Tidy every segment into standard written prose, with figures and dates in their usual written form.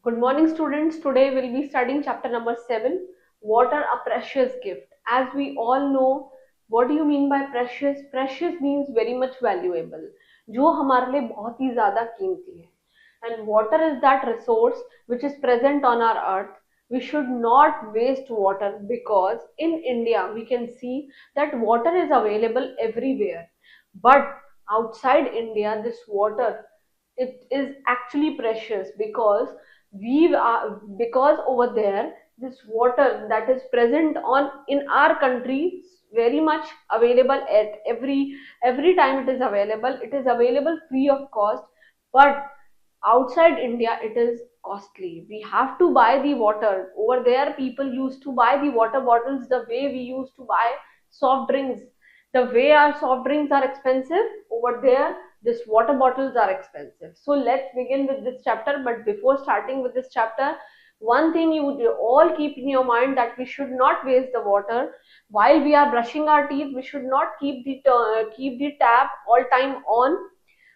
Good morning, students. Today we'll be studying chapter number 7, Water, a Precious Gift. As we all know, what do you mean by precious? Precious means very much valuable, जो हमारे लिए बहुत ही ज़्यादा कीमती है. And water is that resource which is present on our earth. We should not waste water because in India we can see that water is available everywhere. But outside India, this water, it is actually precious because over there this water that is present on in our country is very much available at every time. It is available free of cost, but outside India it is costly. We have to buy the water. Over there people used to buy the water bottles the way we used to buy soft drinks. The way our soft drinks are expensive, over there this water bottles are expensive. So let's begin with this chapter. But before starting with this chapter, one thing you would all keep in your mind, that we should not waste the water. While we are brushing our teeth, we should not keep the tap all time on.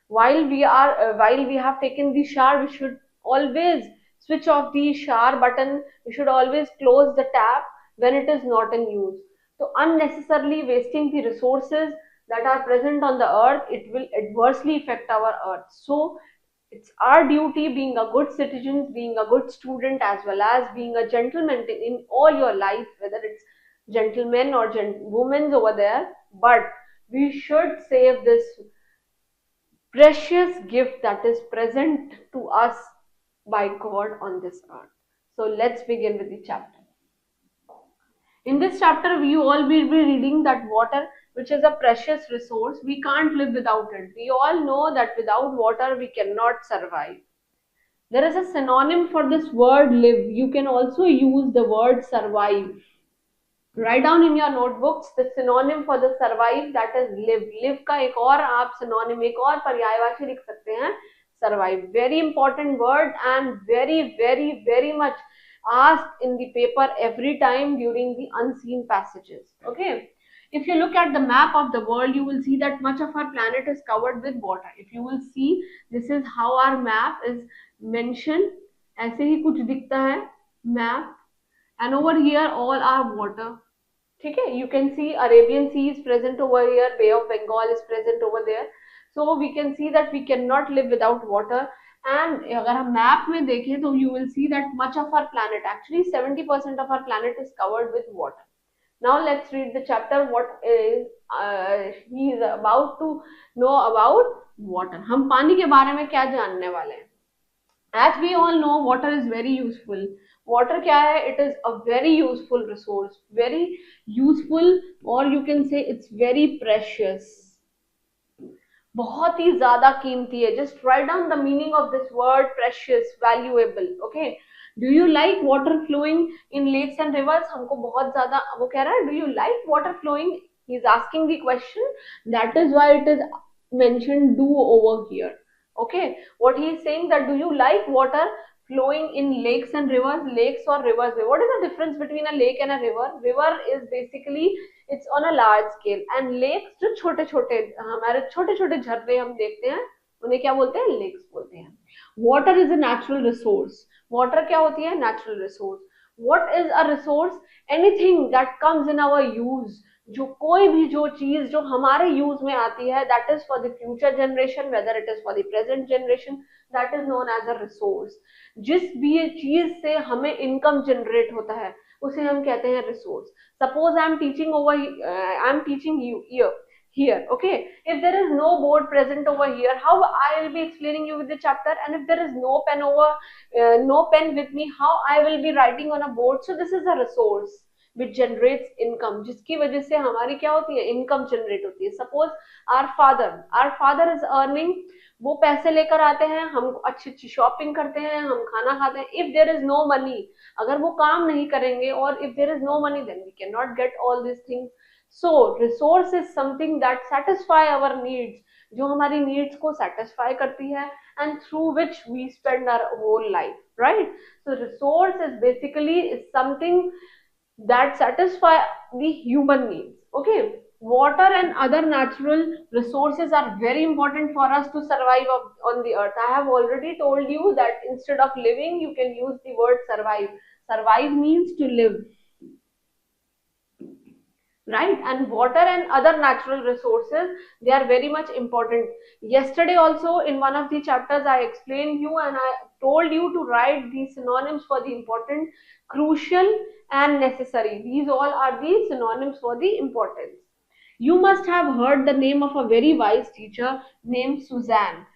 While we have taken the shower, we should always switch off the shower button. We should always close the tap when it is not in use. So unnecessarily wasting the resources that are present on the earth, it will adversely affect our earth. So it's our duty, being a good citizen, being a good student, as well as being a gentleman in all your life, whether it's gentlemen or women's over there, but we should save this precious gift that is present to us by God on this earth. So let's begin with the chapter. In this chapter, we all will be reading that water, which is a precious resource, we can't live without it. We all know that without water, we cannot survive. There is a synonym for this word live. You can also use the word survive. Write down in your notebooks the synonym for the survive, that is live. Live का एक और आप synonym, एक और पर्यायवाची लिख सकते हैं survive. Very important word and very much asked in the paper every time during the unseen passages. Okay. If you look at the map of the world, you will see that much of our planet is covered with water. If you will see, this is how our map is mentioned. ऐसे ही कुछ दिखता है map, and over here all are water. ठीक है, you can see Arabian Sea is present over here, Bay of Bengal is present over there. So we can see that we cannot live without water. And अगर हम map में देखें तो you will see that much of our planet, actually 70% of our planet is covered with water. Now let's read the chapter. What is he is about to know about water. हम पानी के बारे में क्या जानने वाले हैं? As we all know, water is very useful. Water क्या है? It is a very useful resource, very useful, or you can say it's very precious. बहुत ही ज़्यादा कीमती है. Just write down the meaning of this word precious, valuable. Okay. Do you like water flowing in lakes and rivers? हमको बहुत ज़्यादा वो कह रहा है. Do you like water flowing? He is asking the question. That is why it is mentioned do over here. Okay, what he is saying, that do you like water flowing in lakes and rivers? Lakes or rivers, what is the difference between a lake and a river? River is basically, it's on a large scale, and lakes जो छोटे छोटे हमारे छोटे छोटे झरने हम देखते हैं उन्हें क्या बोलते हैं? लेक्स बोलते हैं. Water is a natural resource. Water क्या होती है? Natural resource. What is a resource? Anything that comes in our use. जो कोई भी जो चीज जो हमारे यूज में आती है, that is for the future generation, whether it is for the present generation, that is known as a resource. जिस भी चीज से हमें इनकम जनरेट होता है उसे हम कहते हैं resource. Suppose I am teaching you here. Okay, if there is no board present over here, how I will be explaining you with the chapter? And if there is no pen with me, how I will be writing on a board? So this is a resource which generates income, जिसकी वजह से हमारी क्या होती है? Income generate होती है. Suppose our father is earning, वो पैसे लेकर आते हैं, हम अच्छी अच्छी शॉपिंग करते हैं, हम खाना खाते हैं. If there is no money, अगर वो काम नहीं करेंगे, और if there is no money, then we can not get all this things. So resource is something that satisfy our needs, जो हमारी नीड्स को सेटिस्फाई करती है, and through which we spend our whole life, right? So resource is basically is something that satisfy the human needs. Okay, water and other natural resources are very important for us to survive on the earth. I have already told you that instead of living, you can use the word survive. Survive means to live, right? And water and other natural resources, they are very much important. Yesterday also in one of the chapters I explained you and I told you to write these synonyms for the important, crucial and necessary. These all are the synonyms for the importance. You must have heard the name of a very wise teacher named Suzanne.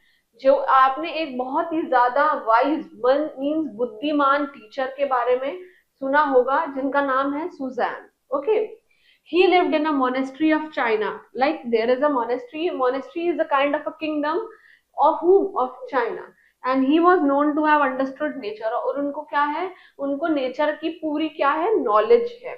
जो आपने एक बहुत ही ज्यादा wise means बुद्धिमान teacher के बारे में सुना होगा जिनका नाम है Suzanne. Okay. He lived in a monastery of China. Like there is a monastery. Monastery is a kind of a kingdom of whom? Of China. And he was known to have understood nature. और उनको क्या है? उनको nature की पूरी क्या है? Knowledge है.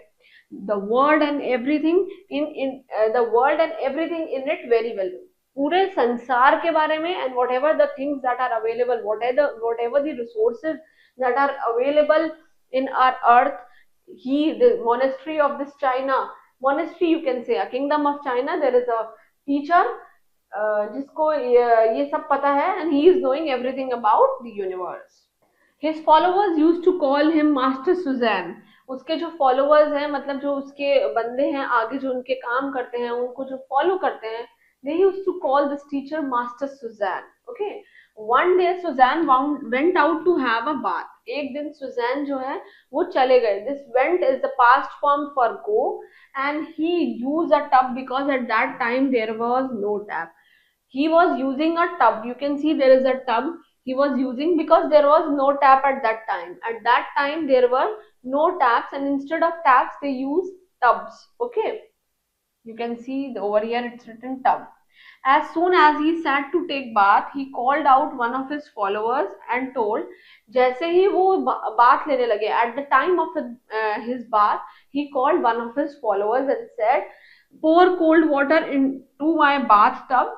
The world and everything the world and everything in it very well. पूरे संसार के बारे में and whatever the things that are available, whatever the resources that are available in our earth, the monastery of this China, monastery you can say, a kingdom of China, there is a teacher जिसको ये सब पता है and he is knowing everything about the universe. His followers used to call him Master Suzanne. उसके जो followers हैं, मतलब जो उसके बंदे हैं आगे जो उनके काम करते हैं, उनको जो फॉलो करते हैं, they used to call this teacher Master Suzanne. Okay. One day Suzanne went out to have a bath. एक दिन सुजैन जो है वो चले गए. This went is the past form for go and he used a tub because at that time there was no tap. He was using a tub. You can see there is a tub he was using because there was no tap at that time. At that time there were no taps and instead of taps they used tubs. Okay. You can see over here it's written tub. As soon as he sat to take bath, he called out one of his followers and told, जैसे ही वो बात लेने लगे, at the time of his bath, he called one of his followers and said, pour cold water into my bathtub.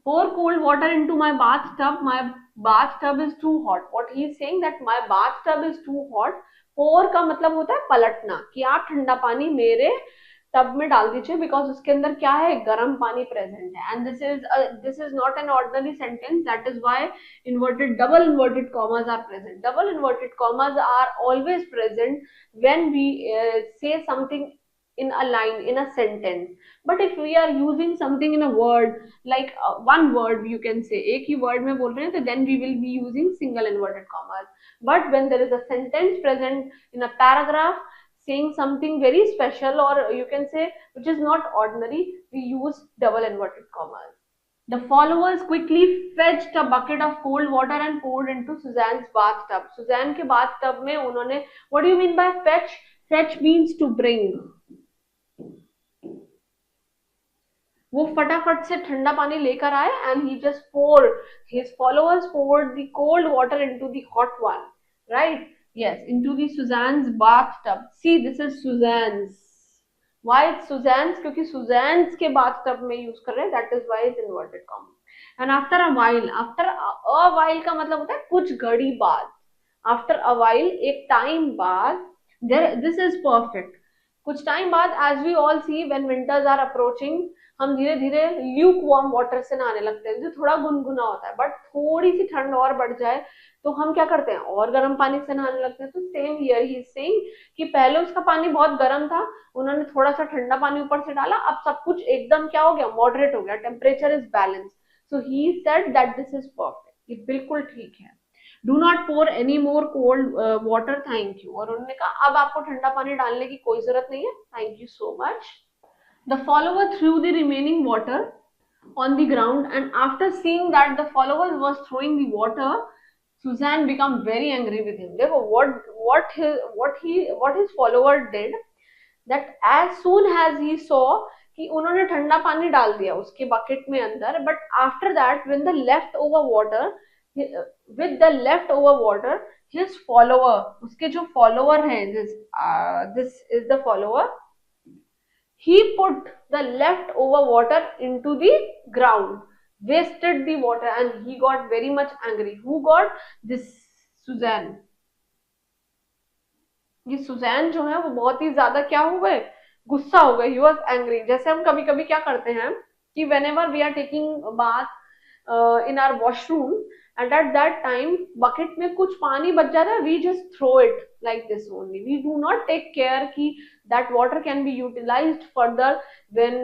Pour cold water into my bathtub. My bathtub is too hot. What he is saying that my bathtub is too hot. Pour का मतलब होता है पलटना, कि आप ठंडा पानी मेरे टब में डाल दीजिए बिकॉज उसके अंदर क्या है, गर्म पानी प्रेजेंट है. And this is not an ordinary sentence. That is why inverted double inverted commas are present. Double inverted commas are always present when we say something in a line, in a sentence. But if we are using something in a word, like one word you can say, एक ही word में बोल रहे हैं, तो then we will be using single inverted commas. But when there is a sentence present in a paragraph saying something very special, or you can say which is not ordinary, we use double inverted commas. The followers quickly fetched a bucket of cold water and poured into Suzanne's bathtub. Suzanne के bathtub में उन्होंने, what do you mean by fetch? Fetch means to bring. वो फटाफट से ठंडा पानी लेकर आए and he just poured, his followers poured the cold water into the hot one, right? Yes, into the Suzanne's bathtub. See, this is Suzanne's. Why it's Suzanne's? क्योंकि Suzanne's के bathtub में use कर रहे हैं, that is why it's inverted comma. And after a while का मतलब होता है कुछ घड़ी बाद. After a while, एक time बाद, this is perfect. कुछ टाइम बाद, as we all see when winters are approaching, हम धीरे धीरे ल्यूक वार्म वाटर से नहाने लगते हैं जो थोड़ा गुनगुना होता है. बट थोड़ी सी ठंड और बढ़ जाए तो हम क्या करते हैं, और गर्म पानी से नहाने लगते हैं. तो same here he is saying कि पहले उसका पानी बहुत गर्म था, उन्होंने थोड़ा सा ठंडा पानी ऊपर से डाला, अब सब कुछ एकदम क्या हो गया, मॉडरेट हो गया, temperature is balance. So he said that this is perfect. ये बिल्कुल ठीक है. Do not pour any more cold water, thank you. और उन्होंने कहा अब आपको ठंडा पानी डालने की कोई जरूरत नहीं है, thank you so much. The follower threw the remaining water on the ground, and after seeing that the follower was throwing the water, Suzanne became very angry with him. देखो what his follower did, that as soon as he saw कि उन्होंने ठंडा पानी डाल दिया उसके bucket में अंदर, but after that when the leftover water, with the leftover water, his follower, उसके जो follower हैं, this is the follower, he put the leftover water into the ground, wasted the water, and he got very much angry. Who got? This Suzanne. ये Suzanne जो है वो बहुत ही ज्यादा क्या हो गए, गुस्सा हो गए, ही वॉज एंग्री। जैसे हम कभी कभी क्या करते हैं कि whenever we are taking bath in our washroom and at that time bucket में कुछ पानी बच जाता है, we just throw it like this only, we do not take care कि that water can be utilized further when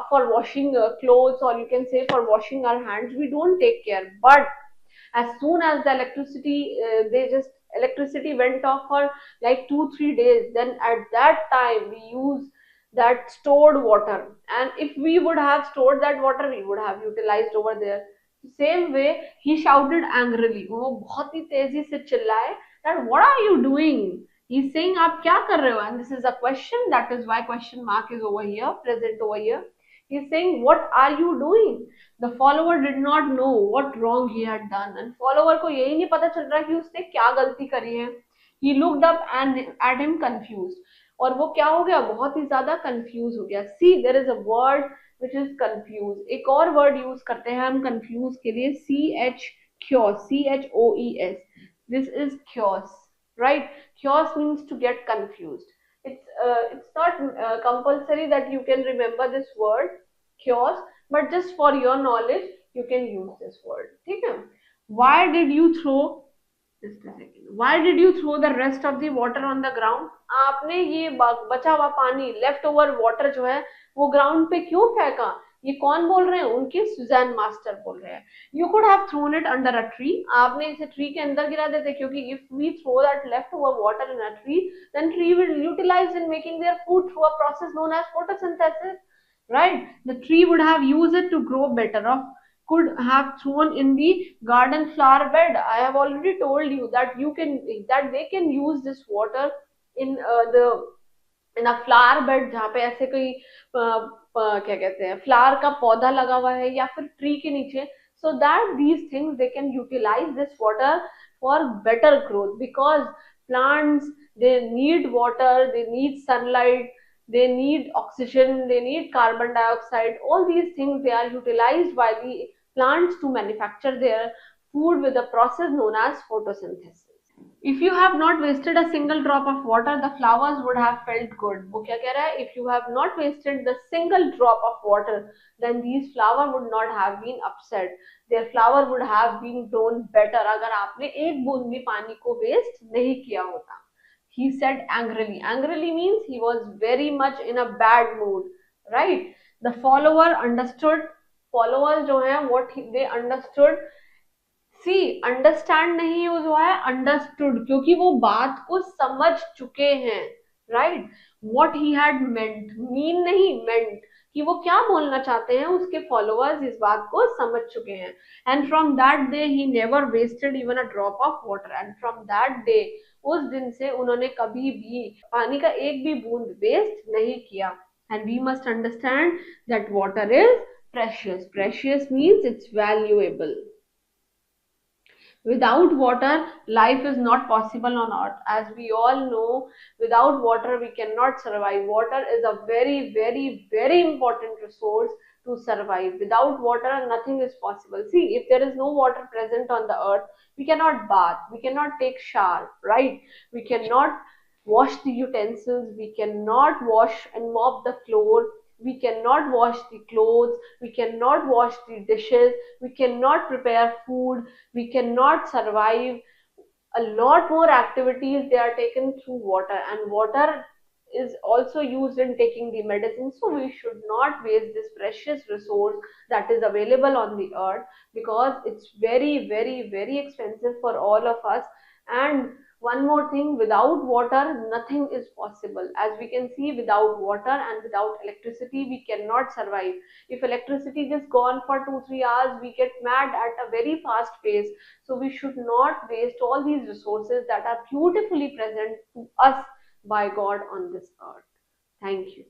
for washing clothes, or you can say for washing our hands. We don't take care, but as soon as the electricity went off for like 2 3 days, then at that time we use that stored water, and if we would have stored that water, we would have utilized over there. Same way he shouted angrily, वो बहुत ही तेजी से चिल्लाए that what are you doing. He's saying आप क्या कर रहे हो, and this is a question, that is why question mark is over here, present over here. He's saying what are you doing. The follower did not know what wrong he had done, and follower को यही नहीं पता चल रहा कि उसने क्या गलती करी है. He looked up and at him confused, और वो क्या हो गया, बहुत ही ज्यादा कंफ्यूज हो गया. See, there is a word which is confuse. एक और वर्ड यूज करते हैं हम कंफ्यूज के लिए, CHOS, CHOES. This is chaos, right? Chaos means to get confused. It's not compulsory that you can remember this word chaos, but just for your knowledge you can use this word. ठीक है? Why did you throw, just a second, why did you throw the rest of the water on the ground. आपने ये बचा हुआ पानी, left over water जो है वो ग्राउंड पे क्यों फेंका. ये कौन बोल रहे हैं, उनके सुजैन मास्टर बोल रहे हैं. You could have thrown it under a tree, आपने इसे ट्री के अंदर गिरा देते, क्योंकि if we throw that left over water in a tree, then tree will utilize in making their food through a process known as photosynthesis, right? The tree would have used it to grow better off, could have thrown in the garden flower bed. I have already told you that that they can use this water in the in a flower bed, जहाँ पे ऐसे कोई क्या कहते हैं flower का पौधा लगा हुआ है या फिर ट्री के नीचे, so that these things they can utilize this water for better growth, because plants, they need water, they need sunlight, they need oxygen, they need carbon dioxide. All these things, they are utilized by the plants to manufacture their food with a process known as photosynthesis. If you have not wasted a single drop of water, the flowers would have felt good. वो क्या कह रहा है, if you have not wasted the single drop of water, then these flower would not have been upset. Their flower would have been grown better. अगर आपने एक बूंद भी पानी को waste नहीं किया होता. He said angrily. Angrily means he was very much in a bad mood, right? The follower understood. Followers जो हैं, what they understood. See understand नहीं यूज हुआ है, अंडरस्टूड, क्योंकि वो बात को समझ चुके हैं, right? What he had meant, mean नहीं, मेंट, कि वो क्या बोलना चाहते हैं, उसके फॉलोअर्स इस बात को समझ चुके हैं. And from that day he never wasted even a drop of water. And from that day, उस दिन से उन्होंने कभी भी पानी का एक भी बूंद वेस्ट नहीं किया. And we must understand that water is precious. Precious means it's valuable. Without water, life is not possible on earth. As we all know, without water, we cannot survive. Water is a very, very, very important resource to survive. Without water, nothing is possible. See, if there is no water present on the earth, we cannot bath, we cannot take shower, right? We cannot wash the utensils, we cannot wash and mop the floor, we cannot wash the clothes, we cannot wash the dishes, we cannot prepare food, we cannot survive. A lot more activities, they are taken through water, and water is also used in taking the medicine. So we should not waste this precious resource that is available on the earth, because it's very, very, very expensive for all of us. And one more thing, without water nothing is possible. As we can see, without water and without electricity we cannot survive. If electricity is gone for 2 3 hours, we get mad at a very fast pace. So we should not waste all these resources that are beautifully present to us by God on this earth. Thank you.